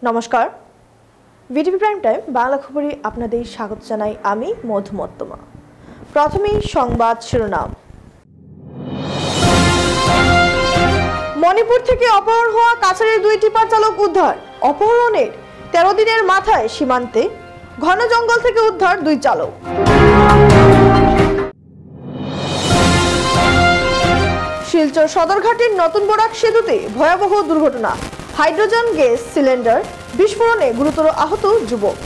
নমস্কার, VTV prime time Bangla খবরে আপনাদের স্বাগত জানাই আমি মধুমত্তমা। প্রথমেই সংবাদ শিরোনাম। মণিপুর থেকে অপহরণ হওয়া কাছাড়ের 2 টিপার চালক উদ্ধার। অপহরণের 13 দিনের মাথায় সীমান্তে ঘন জঙ্গল থেকে উদ্ধার 2 চালক। শিলচর সদরঘাটের নতুন বরাক সেতুতে ভয়াবহ দুর্ঘটনা। হাইড্রোজেন গ্যাস সিলিন্ডার বিস্ফোরণে গুরুতর আহত যুবক।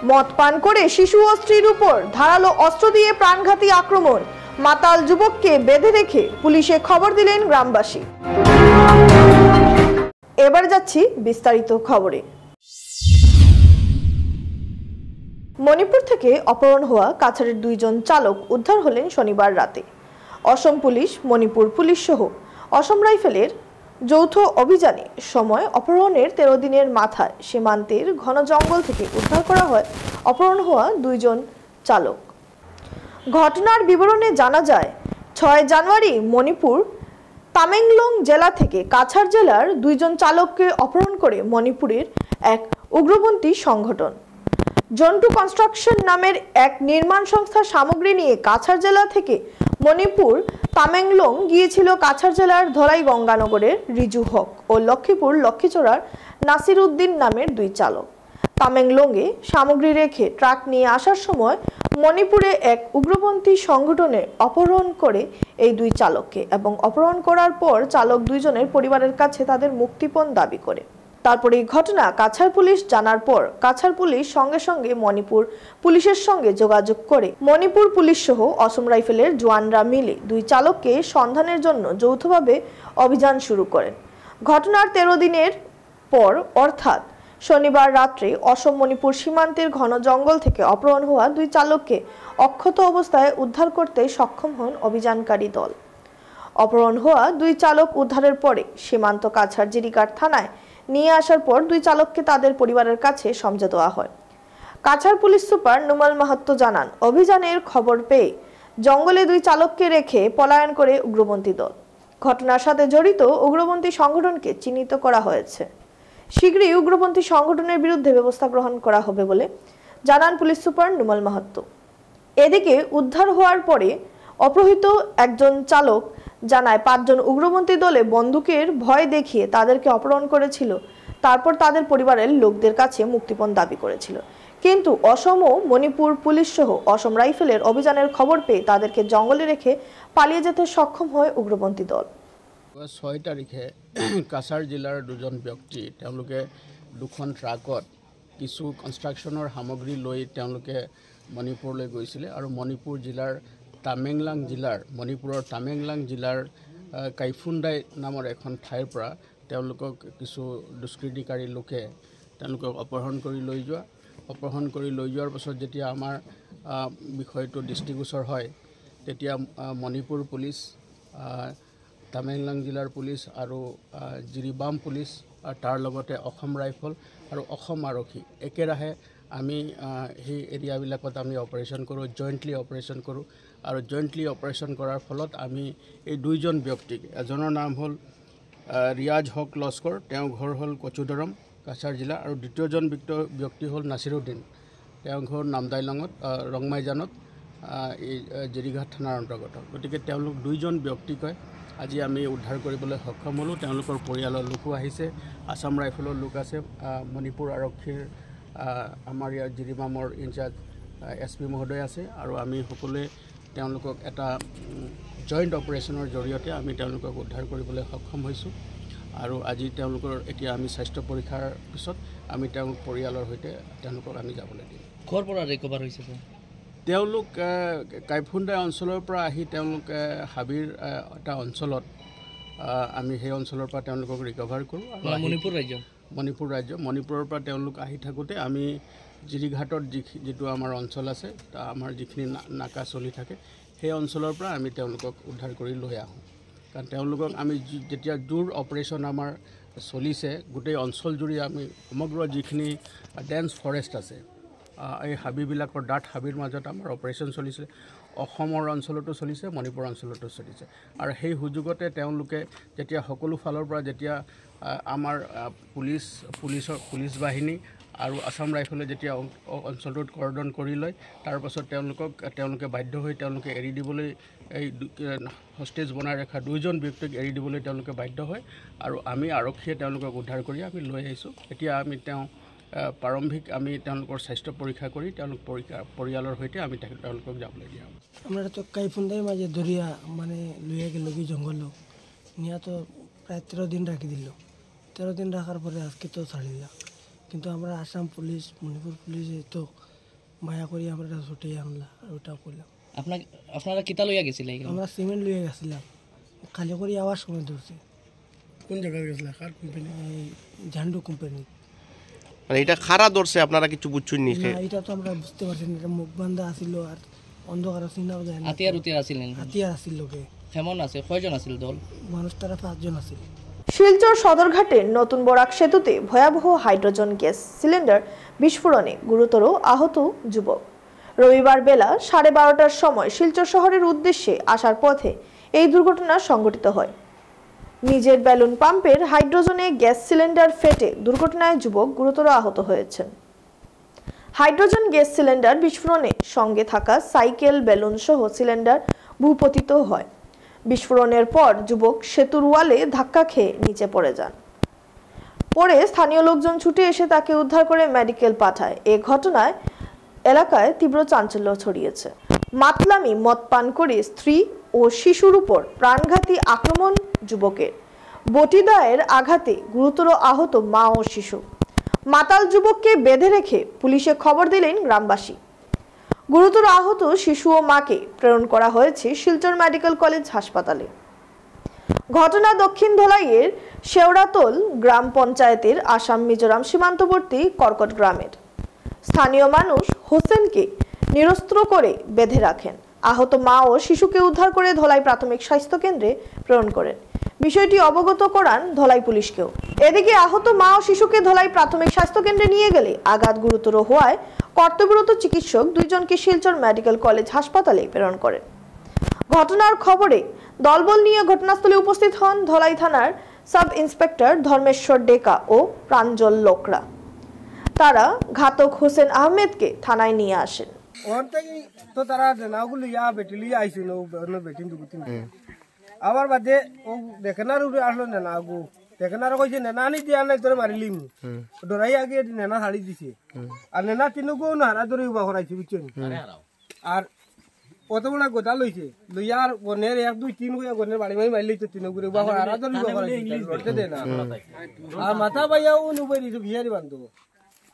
মদ পান করে শিশু ও স্ত্রীর উপর ধারালো অস্ত্র দিয়ে প্রাণঘাতী আক্রমণ। মাতাল যুবককে বেঁধে রেখে পুলিশে খবর দিলেন গ্রামবাসী। এবার যাচ্ছি বিস্তারিত খবরে। মণিপুর থেকে অপহরণ হওয়া কাছাড়ের 2 জন চালক উদ্ধার হলেন শনিবার রাতে। অসম পুলিশ, মণিপুর পুলিশ সহ অসম রাইফেলের যৌথ অভিযানে সময় অপহরণের 13 দিনের মাথায় সীমান্তের ঘন জঙ্গল থেকে উদ্ধার করা হয় অপহরণ হওয়া 2 জন চালক। ঘটনার বিবরণে জানা যায়, 6 জানুয়ারি মণিপুর তামেংলং জেলা থেকে কাছাড় জেলার 2 জন চালককে অপহরণ করে মণিপুরের এক উগ্রপন্থী সংগঠন জন্টু কনস্ট্রাকশন নামের এক নির্মাণ সংস্থার সামগ্রী নিয়ে কাছাড় জেলা থেকে মণিপুর তামেংলং গিয়েছিল কাছাড় জেলার ধলাই গঙ্গানগরের রিজু হক ও লক্ষ্মীপুর লক্ষ্মীচড়ার নাসির উদ্দিন নামের 2 চালক। তামেংলংয়ে সামগ্রী রেখে ট্রাক নিয়ে আসার সময় মণিপুরে এক উগ্রপন্থী সংগঠনে অপহরণ করে এই 2 চালককে এবং অপহরণ করার পর চালক 2 জনের পরিবারের কাছে তাদের মুক্তিপণ দাবি করে। তারপর এই ঘটনা কাছাড় পুলিশ জানার পর কাছাড় পুলিশ সঙ্গে সঙ্গে মণিপুর পুলিশের সঙ্গে যোগাযোগ করে মণিপুর পুলিশ সহ অসম রাইফেলের জওয়ানরা মিলে 2 চালককে সন্ধানের জন্য যৌথভাবে অভিযান শুরু করেন। ঘটনার 13 দিনের পর অর্থাৎ শনিবার রাত্রে অসম মণিপুর সীমান্তের ঘন জঙ্গল থেকে অপহরণ হওয়া 2 চালককে অক্ষত অবস্থায় উদ্ধার করতে সক্ষম হন অভিযানকারী দল। অপহরণ হওয়া 2 চালক উদ্ধারের পরে সীমান্ত কাছাড় জিরিঘাট থানায় নিয়ে আসার পর 2 চালককে তাদের পরিবারের কাছে সমঝে দেওয়া হয়। কাছাড় পুলিশ সুপার নুমাল মাহাত্তো জানান, অভিযানের খবর পেয়ে জঙ্গলে 2 চালককে রেখে পলায়ন করে উগ্রপন্থী দল। ঘটনার সাথে জড়িত উগ্রপন্থী সংগঠনকে চিহ্নিত করা হয়েছে। শীঘ্রই উগ্রপন্থী সংগঠনের বিরুদ্ধে ব্যবস্থা গ্রহণ করা হবে বলে জানান পুলিশ সুপার নুমাল মাহাত্তো। এদিকে উদ্ধার হওয়ার পরে অপহৃত একজন চালক জানায় 5 জন উগ্রপন্থী দলে বন্দুকের ভয় দেখিয়ে তাদেরকে অপহরণ করেছিল, তারপর তাদের পরিবারের লোকদের কাছে মুক্তিপণ দাবি করেছিল। কিন্তু অসম ও মণিপুর পুলিশ সহ অসম রাইফেলের অভিযানের খবর পেয়ে তাদেরকে জঙ্গলে রেখে পালিয়ে যেতে সক্ষম হয় উগ্রপন্থী দল। 6 তাৰিখে কাছাৰ জিলাৰ 2 জন ব্যক্তি তেওঁলোকে 2খন ট্ৰাকত কিছু কনষ্ট্ৰাকশ্যনৰ সামগ্ৰী লৈ তেওঁলোকে মণিপুৰলৈ গৈছিলে আৰু মণিপুৰ জিলাৰ মণিপুৰৰ তামেংলাং জিলাৰ কাইফুণ্ডাই নামৰ এখন ঠাইৰ পৰা তেওঁলোকক কিছু দুষ্কৃতিকাৰী লোকে তেওঁলোকক অপহৰণ কৰি লৈ যোৱাৰ পাছত যেতিয়া আমাৰ বিষয়টো দৃষ্টিগোচৰ হয়, তেতিয়া মণিপুৰ পুলিচ, তামেংলং জিলাৰ পুলিচ আৰু জিৰিবাম পুলিচ আৰু তাৰ লগতে অসম ৰাইফল আৰু অসম আৰক্ষী একেৰাহে আমি সেই এৰিয়াবিলাকত আমি অপাৰেশ্যন কৰোঁ, জইণ্টলি অপাৰেশ্যন কৰোঁ। আৰু জইণ্টলি অপাৰেশ্যন কৰাৰ ফলত আমি এই 2 জন ব্যক্তিক, এজনৰ নাম হ'ল ৰিয়াজ হক লস্কৰ, তেওঁৰ ঘৰ হ'ল কচুদৰম কাছাৰ জিলা, আৰু দ্বিতীয়জন ব্যক্তি হ'ল নাছিৰ উদ্দিন, তেওঁৰ ঘৰ নামদাইলঙত ৰংমাইজানত এই জিৰিঘাট থানাৰ অন্তৰ্গত। গতিকে তেওঁলোক 2 জন ব্যক্তিকে আজি আমি উদ্ধাৰ কৰিবলৈ সক্ষম হ'লোঁ। তেওঁলোকৰ পৰিয়ালৰ লোকো আহিছে, আছাম ৰাইফলৰ লোক আছে, মণিপুৰ আৰক্ষীৰ আমাৰ ইয়াৰ জিৰিবামৰ ইনচাৰ্জ SP মহোদয় আছে, আৰু আমি সকলোৱে তেওঁলোকক এটা জইণ্ট অপাৰেশ্যনৰ জৰিয়তে আমি তেওঁলোকক উদ্ধাৰ কৰিবলৈ সক্ষম হৈছোঁ। আৰু আজি তেওঁলোকৰ এতিয়া আমি স্বাস্থ্য পৰীক্ষাৰ পিছত আমি তেওঁলোক পৰিয়ালৰ সৈতে তেওঁলোকক আমি যাবলৈ দিম। ক'ৰ পৰা ৰিকভাৰ হৈছে? তেওঁলোক কাইফুণ্ডাই অঞ্চলৰ পৰা আহি তেওঁলোক হাবিৰ এটা অঞ্চলত আমি সেই অঞ্চলৰ পৰা তেওঁলোকক ৰিকভাৰ কৰোঁ। মণিপুৰৰ পৰা তেওঁলোক আহি থাকোঁতে আমি জিৰিঘাটত যিটো আমাৰ অঞ্চল আছে, আমাৰ যিখিনি নাকা চলি থাকে, সেই অঞ্চলৰ পৰা আমি তেওঁলোকক উদ্ধাৰ কৰি লৈ আহোঁ। কাৰণ তেওঁলোকক আমি যেতিয়া জোৰ অপাৰেশ্যন আমাৰ চলিছে, গোটেই অঞ্চল জুৰি আমি সমগ্ৰ যিখিনি ডেন্স ফৰেষ্ট আছে, এই হাবিবিলাকৰ ডাঠ হাবিৰ মাজত আমাৰ অপাৰেশ্যন চলিছিলে। অসমৰ অঞ্চলতো চলিছে, মণিপুৰ অঞ্চলতো চলিছে। আৰু সেই সুযোগতে তেওঁলোকে যেতিয়া সকলো ফালৰ পৰা যেতিয়া আমাৰ পুলিচ বাহিনী আৰু আসাম ৰাইফলে যেতিয়া অঞ্চলটোত কৰদন কৰি লয়, তাৰ পাছত তেওঁলোকে বাধ্য হৈ তেওঁলোকে এৰি দিবলৈ এই হষ্টেজ বনাই ৰখা 2জন ব্যক্তিক এৰি দিবলৈ তেওঁলোকে বাধ্য হয়। আৰু আমি আৰক্ষীয়ে তেওঁলোকক উদ্ধাৰ কৰি আমি লৈ আহিছোঁ। এতিয়া আমি প্ৰাৰম্ভিক আমি তেওঁলোকৰ স্বাস্থ্য পৰীক্ষা কৰি পৰিয়ালৰ সৈতে আমি তেওঁলোকক যাবলৈ দিয়া হ'ব। আমরা তো কাইফুন্দাই মাঝে দরিয়া মানে লইয়া গেল কি জঙ্গল নিয়ে তো প্রায় 13 দিন রাখি দিল। 13 দিন রাখার পরে আজকে তো ছাড়িলাম, কিন্তু আমরা আসাম পুলিশ মণিপুর পুলিশ তো মায়া করি আমরা ছুটে আনলা আর ওটাও করলাম। আপনারা কিতা লইয়া গেছিল? আমরা সিমেন্ট লইয়া গেছিলাম, খালি করে আওয়ার সময় ধরছে। কোন জায়গায় গেছিল? কার কোম্পানি? ঝান্ডু কোম্পানি। মানে এটা খারা ধরছে, আপনারা কিছু বুঝছেন নি? না, এটা তো আমরা বুঝতে পারছি না। এটা মুখ বান্ধা আছিল আর অন্ধকার চিনাও যায় না। হাতিয়ার আসিলেন? হাতিয়ার আছিল লোকে। কেমন আছে? কয়জন আছিল দল? মানুষ তারা 5 জন আছিল। শিলচর সদরঘাটের নতুন বরাক সেতুতে ভয়াবহ হাইড্রোজেন গ্যাস সিলিন্ডার বিস্ফোরণে গুরুতর আহত যুবক। রবিবার বেলা 12:30টার সময় শিলচর শহরের উদ্দেশ্যে আসার পথে এই দুর্ঘটনা সংঘটিত হয়। নিজের বেলুন পাম্পের হাইড্রোজেনে গ্যাস সিলিন্ডার ফেটে দুর্ঘটনায় যুবক গুরুতর আহত হয়েছেন। হাইড্রোজেন গ্যাস সিলিন্ডার বিস্ফোরণে সঙ্গে থাকা সাইকেল, বেলুন সহ সিলিন্ডার ভূপতিত হয়। বিস্ফোরণের পর যুবক সেতুর ওয়ালে ধাক্কা খেয়ে নিচে পড়ে যান। পরে স্থানীয় লোকজন ছুটে এসে তাকে উদ্ধার করে মেডিকেল পাঠায়। এ ঘটনায় এলাকায় তীব্র চাঞ্চল্য ছড়িয়েছে। মাতলামি মদ পান করে স্ত্রী ও শিশুর উপর প্রাণঘাতী আক্রমণ যুবকের। বটিদায়ের আঘাতে গুরুতর আহত মা ও শিশু। মাতাল যুবককে বেঁধে রেখে পুলিশে খবর দিলেন গ্রামবাসী। গুরুতর আহত শিশু ও মাকে প্রেরণ করা হয়েছে শিলচর মেডিকেল কলেজ হাসপাতালে। ঘটনা দক্ষিণ ধলাইয়ের শেওড়াতোল গ্রাম পঞ্চায়েতের আসাম মিজোরাম সীমান্তবর্তী কর্কট গ্রামের। স্থানীয় মানুষ হোসেনকে নিরস্ত্র করে বেঁধে রাখেন। আহত মা ও শিশুকে উদ্ধার করে ধলাই প্রাথমিক স্বাস্থ্য কেন্দ্রে প্রেরণ করেন। বিষয়টি অবগত করান ধলাই পুলিশকেও। এদিকে আহত মা ও শিশুকে ধলাই প্রাথমিক স্বাস্থ্য কেন্দ্রে নিয়ে গেলে আঘাত গুরুতর হওয়ায় কর্তব্যরত চিকিৎসক 2 জনকে শিলচর মেডিকেল কলেজ হাসপাতালে প্রেরণ করেন। ঘটনার খবরে দলবল নিয়ে ঘটনাস্থলে উপস্থিত হন ধলাই থানার সাব ইন্সপেক্টর ধর্মেশ্বর ডেকা ও প্রাঞ্জল লোকরা। তারা ঘাতক হোসেন আহমেদকে থানায় নিয়ে আসেন। তো তারা নাগুলো বেটিলি আইসি বেটিন দুগুতিন আবার বাদে ও দেখেনার উপরে আসলো নেনাগু দেখেনার কইছে নেনা আনি দিয়া নাই তোরে মারিলিম ডরাই আগে নেনা ছাড়ি দিছে আর নেনা তিনগু না হারা ধরে উবা করাইছে বুঝছেন। আর কত বড় গোটা লইছে লইয়া আর গনের 1 2 3 কইয়া গনের বাড়ি মাই মাইলি তো তিনগু উবা হারা ধরে উবা করাইছে লড়তে দে না। আর মাথা বাইয়া ও নুবাই দিছে বিহারি বান্ধব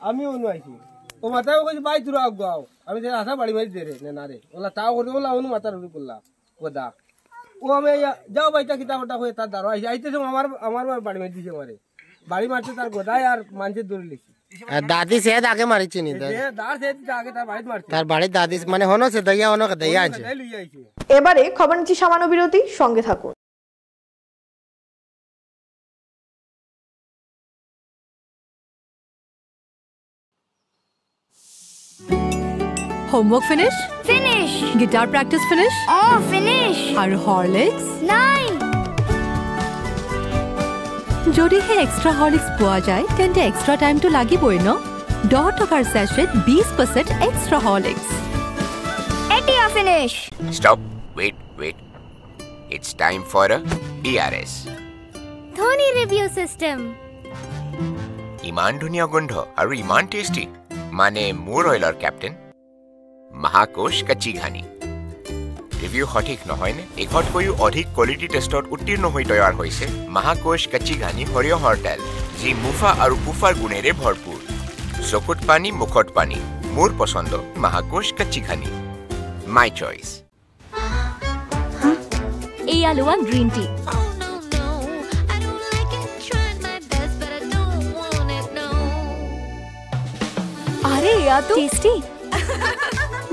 আমি অনু আইছি ও মাথায় কইছে বাই তুরা আগাও আমি যে আশা বাড়ি মারি দে রে নেনা রে ওলা তাও করে ওলা অনু মাথার উপরে করলা গোদা ও আমি যাও বাইটা কিতাবটা হয়ে তার দাঁড়ো আইতেছে আমার বাড়ি মারি দিছে মারে বাড়ি মারছে তার গোদায় আর মানুষের দৌড়ে লিখছি। দাদি সে আগে মারিছে নি? তার বাড়ির দাদি মানে হনো সে দাইয়া হনো দাইয়া আছে। এবারে খবর নিচ্ছি সামান্য বিরতি, সঙ্গে থাকুন। Homework finish? Finish. Guitar practice finish? Oh, finish. আর Horlicks? 9. যদি হে এক্সট্রা হরলিক্স পোৱা যায় তেন্তে এক্সট্রা টাইমটো লাগিবই ন। 10 টকাৰ session 20% extra Horlicks. Etia finish. Stop. Wait. It's time for a ERS. Dhoni review system. ইমান ধুনীয়া গোন্ধ আৰু ইমান টেষ্টি, মানে মোৰ অইলৰ কেপ্টেইন মহাকোশ কাচ্চি ঘানি। ৰিভিউ সঠিক নহয়নে? এশতকৈও অধিক কোৱালিটি টেষ্টত উত্তীৰ্ণ হৈ তৈয়াৰ হৈছে মহাকোশ কাচ্চি ঘানি সৰিয়হৰ তেল, যি মুফা আৰু কুফাৰ গুণেৰে ভৰপূৰ। চকুত পানী, মুখত পানী, মোৰ পচন্দ মহাকোশ কাচ্চি ঘানি, মাই চইচ। এয়া লোৱা গ্ৰীণ টি। আরে এয়া তো টেস্টি।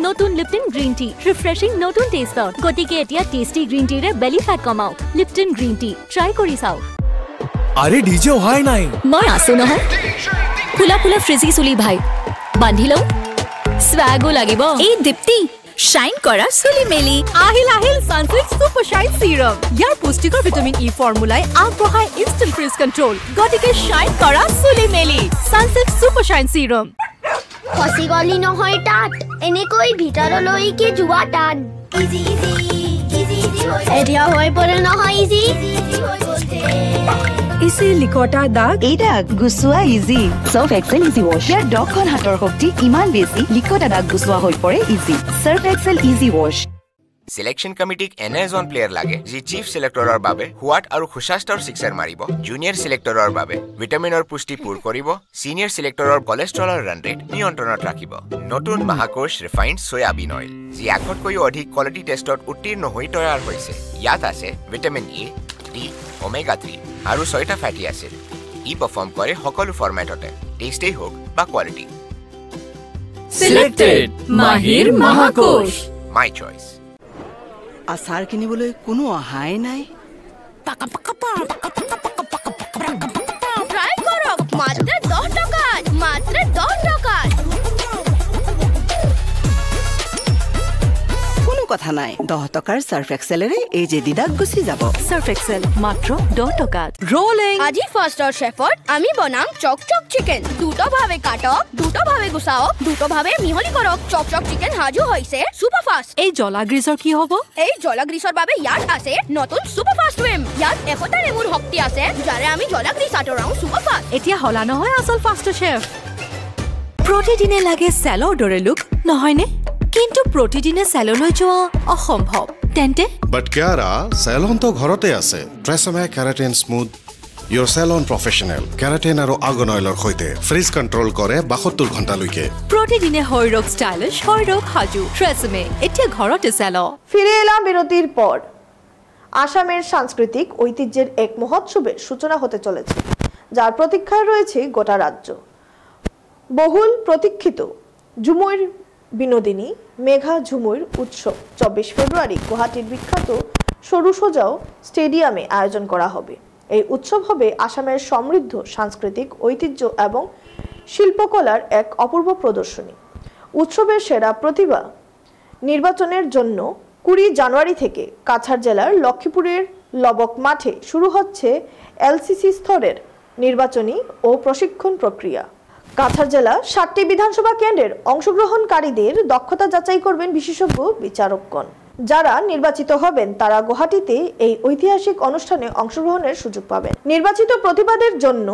নতুন লিপটন গ্ৰীণ টি, ৰিফ্ৰেছিং নতুন টেষ্টত। গতিকে এতিয়া টেষ্টি গ্ৰীণ টিৰে বেলি ফেট কমাওক। লিপটন গ্ৰীণ টি ট্ৰাই কৰি চাওক। আরে ডিজে অহাই নাই। মই আছো নহয়। ফুলা ফুলা ফ্ৰিজি চুলি ভাই বান্ধি লওঁ, স্বাগো লাগিব। এই দীপ্তি, শাইন করা চুলি মেলি আহিল সানসিল্ক সুপার শাইন সিরাম ইয়াৰ পুষ্টিকৰ ভিটামিন ই ফৰ্মুলাই আগবঢ়ায় ইনষ্টেণ্ট ফ্ৰিজ কণ্ট্ৰোল গতিকে শাইন কৰা চুলি মেলি সানসিল্ক সুপাৰ শাইন সিরাম ফসি গলি নহয় তাত এনেকৈ ভিতৰলৈকে যোৱা টান ইজি ইজি ইজি ইজি এতিয়া হৈ পৰে নহয় ইজি ইজি হৈ গৈছে ইজি লিকটা দাগ এই দাগ গুচোৱা easy Surf Excel easy wash ইয়াৰ ডকখন হাতৰ শক্তি ইমান বেছি লিকটা দাগ গুচোৱা হৈ পৰে easy Surf Excel easy wash selection কমিটিক এনে এজন প্লেয়াৰ লাগে যি চিফ সিলেক্টৰৰ বাবে হুৱাট আৰু খুশাস্তৰ সিক্সাৰ মাৰিব জুনিয়ৰ সিলেক্টৰৰ বাবে ভিটামিনৰ পুষ্টি পূৰ কৰিব সিনিয়ৰ সিলেক্টৰৰ কোলেষ্ট্ৰলৰ ৰান ৰেট নিয়ন্ত্ৰণত ৰাখিব নতুন মহাকোষ ৰিফাইন্ড সয়াবিন অইল যি আগতকৈও অধিক কোৱালিটি টেষ্টত উত্তীৰ্ণ হৈ তৈয়াৰ হৈছে ইয়াত আছে ভিটামিন ই ডি ওমেগা 3 আৰু 6টা ফ্যাটি এসিড ই পাৰফৰ্ম কৰে সকলো ফৰমেটতে টেষ্টেই হোক বা কোৱালিটি সিলেক্টেড মাহিৰ মহাকোষ মাই চইচ আচাৰ কিনিবলৈ কোনো অহাই নাই ট্রাই করো মাত্র 10 টাকা মাত্র 10 টাকা কোনো কথা নাই 10 টকাৰ সাৰ্ফ এক্সেলেৰে এই যে দিদাক গুচি যাব সাৰ্ফ এক্সেল মাত্ৰ 10 টকাত রোলিং আজি ফাস্টার শেফত আমি বনাম চকচক চিকেন দুটো ভাবে কাটক দুটো ভাবে গুছাও দুটো ভাবে মিহলি করক চকচক চিকেন হাজু হইছে সুপার ফাস্ট এই জলা গ্ৰীজৰ কি হ'ব এই জলা গ্ৰীজৰ বাবে ইয়াত আছে নতুন সুপার ফাস্ট উইম ইয়াত একতা নেমুৰ শক্তি আছে যাৰে আমি জলা গ্ৰীজ আঁতৰাও সুপাৰ ফাস্ট এতিয়া হলা নহয় আসল ফাস্টাৰ শেফ প্ৰতিদিনে লাগে চেলৰ দৰে লুক নহয়নে কিন্তু প্ৰতিদিনে চেললৈ যোৱা অসম্ভৱ তেন্তে বাট কিয়াৰা চেলন তো ঘৰতে আছে TRESemmé keratin smooth your salon professional keratin আৰু আৰ্গন অইলৰ সৈতে ফ্ৰিজ কণ্ট্ৰোল কৰে 72 ঘণ্টালৈকে প্ৰতিদিনে হৈৰক ষ্টাইলিছ হৈৰক হাজু ট্ৰেছমে এতিয়া ঘৰতে চেল ফিরে এলাম বিরতির পর আসামের সাংস্কৃতিক ঐতিহ্যের এক মহোৎসবের সূচনা হতে চলেছে যার প্রতীক্ষায় রয়েছে গোটা রাজ্য বহুল প্রতীক্ষিত ঝুমুর বিনোদিনী মেঘা ঝুমুর উৎসব 24 ফেব্রুয়ারি গুয়াহাটির বিখ্যাত সরু সোজাও স্টেডিয়ামে আয়োজন করা হবে এই উৎসব হবে আসামের সমৃদ্ধ সাংস্কৃতিক ঐতিহ্য এবং শিল্পকলার এক অপূর্ব প্রদর্শনী উৎসবের সেরা প্রতিভা নির্বাচনের জন্য 20 জানুয়ারি থেকে কাছাড় জেলার লক্ষ্মীপুরের লবক মাঠে শুরু হচ্ছে এলসিসি স্তরের নির্বাচনী ও প্রশিক্ষণ প্রক্রিয়া কাছাড় জেলা 7টি বিধানসভা কেন্দ্রের অংশগ্রহণকারীদের দক্ষতা যাচাই করবেন বিশেষজ্ঞ বিচারকগণ যারা নির্বাচিত হবেন তারা গুয়াহাটিতে এই ঐতিহাসিক অনুষ্ঠানে অংশগ্রহণের সুযোগ পাবেন নির্বাচিত প্রতিবাদের জন্য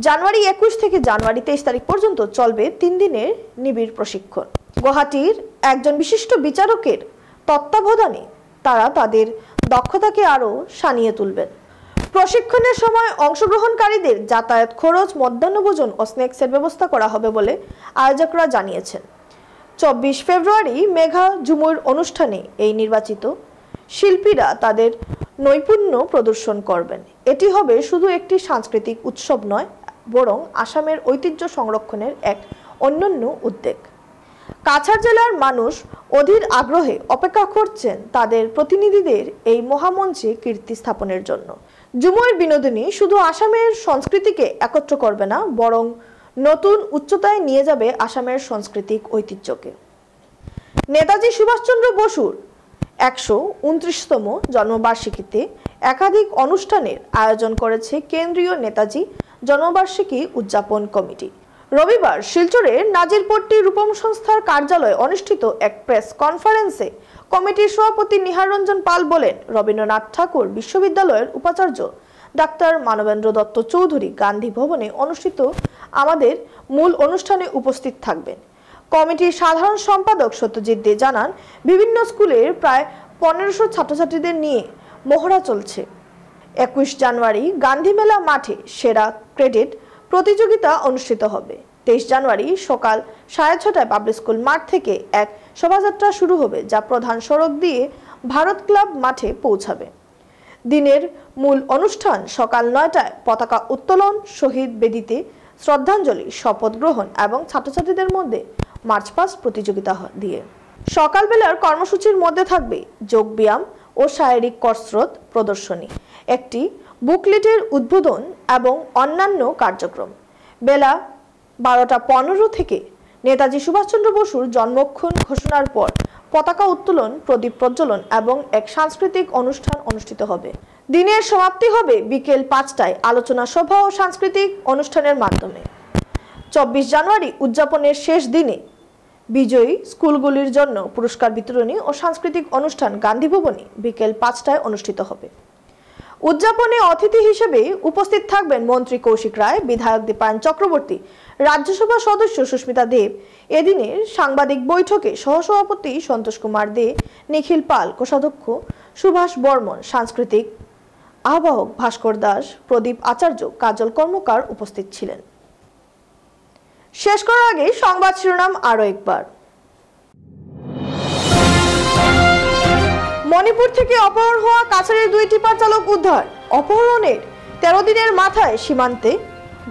জানুয়ারি 21 থেকে জানুয়ারি 23 তারিখ পর্যন্ত চলবে 3 দিনের নিবিড় প্রশিক্ষণ গুয়াহাটির একজন বিশিষ্ট বিচারকের তত্ত্বাবধানে তারা তাদের দক্ষতাকে আরো শানিয়ে তুলবেন প্রশিক্ষণের সময় অংশগ্রহণকারীদের যাতায়াত খরচ মধ্যাহ্নভোজন ও স্ন্যাক্সের ব্যবস্থা করা হবে বলে আয়োজকরা জানিয়েছেন 24 ফেব্রুয়ারি মেঘা ঝুমুর অনুষ্ঠানে এই নির্বাচিত শিল্পীরা তাদের নৈপুণ্য প্রদর্শন করবেন এটি হবে শুধু একটি সাংস্কৃতিক উৎসব নয় বরং আসামের ঐতিহ্য সংরক্ষণের এক অনন্য উদ্যোগ কাছাড় জেলার মানুষ অধীর আগ্রহে অপেক্ষা করছেন তাদের প্রতিনিধিদের এই মহামঞ্চে কীর্তি স্থাপনের জন্য ঝুমুর বিনোদিনী শুধু আসামের সংস্কৃতিকে একত্র করবে না বরং নতুন উচ্চতায় নিয়ে যাবে আসামের সাংস্কৃতিক ঐতিহ্যকে নেতাজি সুভাষচন্দ্র বসুর 129তম জন্মবার্ষিকীতে একাধিক অনুষ্ঠানের আয়োজন করেছে কেন্দ্রীয় নেতাজি জন্মবার্ষিকী উদযাপন কমিটি রবিবার শিলচরের নাজিরপট্টি রূপম সংস্থার কার্যালয়ে অনুষ্ঠিত এক প্রেস কনফারেন্সে কমিটির সভাপতি নিহার রঞ্জন পাল বলেন রবীন্দ্রনাথ ঠাকুর বিশ্ববিদ্যালয়ের উপাচার্য ডাক্তার মানবেন্দ্র দত্ত চৌধুরী গান্ধী ভবনে অনুষ্ঠিত আমাদের মূল অনুষ্ঠানে উপস্থিত থাকবেন কমিটির সাধারণ সম্পাদক সত্যজিৎ দে জানান বিভিন্ন স্কুলের প্রায় 1500 ছাত্রছাত্রীদের নিয়ে মহড়া চলছে 21 জানুয়ারি গান্ধী মেলা মাঠে সেরা ক্রেডিট প্রতিযোগিতা অনুষ্ঠিত হবে 23 জানুয়ারি সকাল 6:30টায় পাবলিক স্কুল মাঠ থেকে এক শোভাযাত্রা শুরু হবে যা প্রধান সড়ক দিয়ে ভারত ক্লাব মাঠে পৌঁছাবে দিনের মূল অনুষ্ঠান সকাল 9টায় পতাকা উত্তোলন শহীদ বেদিতে শ্রদ্ধাঞ্জলি শপথ গ্রহণ এবং ছাত্রছাত্রীদের মধ্যে মার্চ পাস্ট প্রতিযোগিতা দিয়ে সকালবেলার কর্মসূচির মধ্যে থাকবে যোগ ব্যায়াম ও শারীরিক কসরত প্রদর্শনী একটি বুকলেটের উদ্বোধন এবং অন্যান্য কার্যক্রম বেলা 12টা 15 থেকে নেতাজি সুভাষচন্দ্র বসুর জন্মক্ষণ ঘোষণার পর পতাকা উত্তোলন, প্রদীপ প্রজ্বলন এবং এক সাংস্কৃতিক অনুষ্ঠান অনুষ্ঠিত হবে। দিনের সমাপ্তি হবে বিকেল 5টায় আলোচনা সভা ও সাংস্কৃতিক অনুষ্ঠানের মাধ্যমে। 24 জানুয়ারি উদযাপনের শেষ দিনে বিজয়ী স্কুলগুলির জন্য পুরস্কার বিতরণী ও সাংস্কৃতিক অনুষ্ঠান গান্ধী ভবনে বিকেল 5টায় অনুষ্ঠিত হবে। উদযাপনে অতিথি হিসেবে উপস্থিত থাকবেন মন্ত্রী কৌশিক রায়, বিধায়ক দীপায়ন চক্রবর্তী, রাজ্যসভা সদস্য সুস্মিতা দেব। এদিনের সাংবাদিক বৈঠকে সহসভাপতি সন্তোষ কুমার দে, নিখিল পাল, কোষাধ্যক্ষ সুভাষ বর্মন, সাংস্কৃতিক আহ্বায়ক ভাস্কর দাস, প্রদীপ আচার্য, কাজল কর্মকার উপস্থিত ছিলেন। শেষ করার আগে সংবাদ শিরোনাম আরো একবার। মণিপুর থেকে অপহরণ হওয়া কাছাড়ের 2 টিপার চালক উদ্ধার। অপহরণের 13 দিনের মাথায় সীমান্তে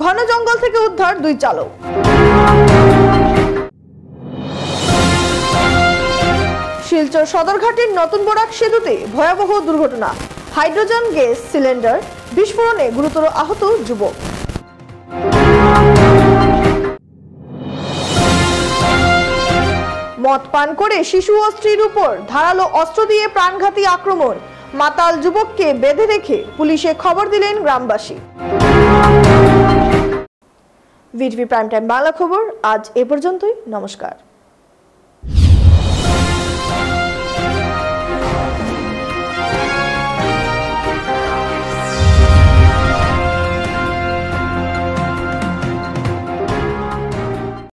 ঘন জঙ্গল থেকে উদ্ধার 2 চালক। শিলচর সদরঘাটের নতুন বরাক সেতুতে ভয়াবহ দুর্ঘটনা। হাইড্রোজেন গ্যাস সিলিন্ডার বিস্ফোরণে গুরুতর আহত যুবক। মদ পান করে শিশু ও স্ত্রীর উপর ধারালো অস্ত্র দিয়ে প্রাণঘাতী আক্রমণ। মাতাল যুবককে বেঁধে রেখে পুলিশে খবর দিলেন গ্রামবাসী। ভিটিভি প্রাইম টাইম বাংলা খবর আজ এ পর্যন্তই। নমস্কার।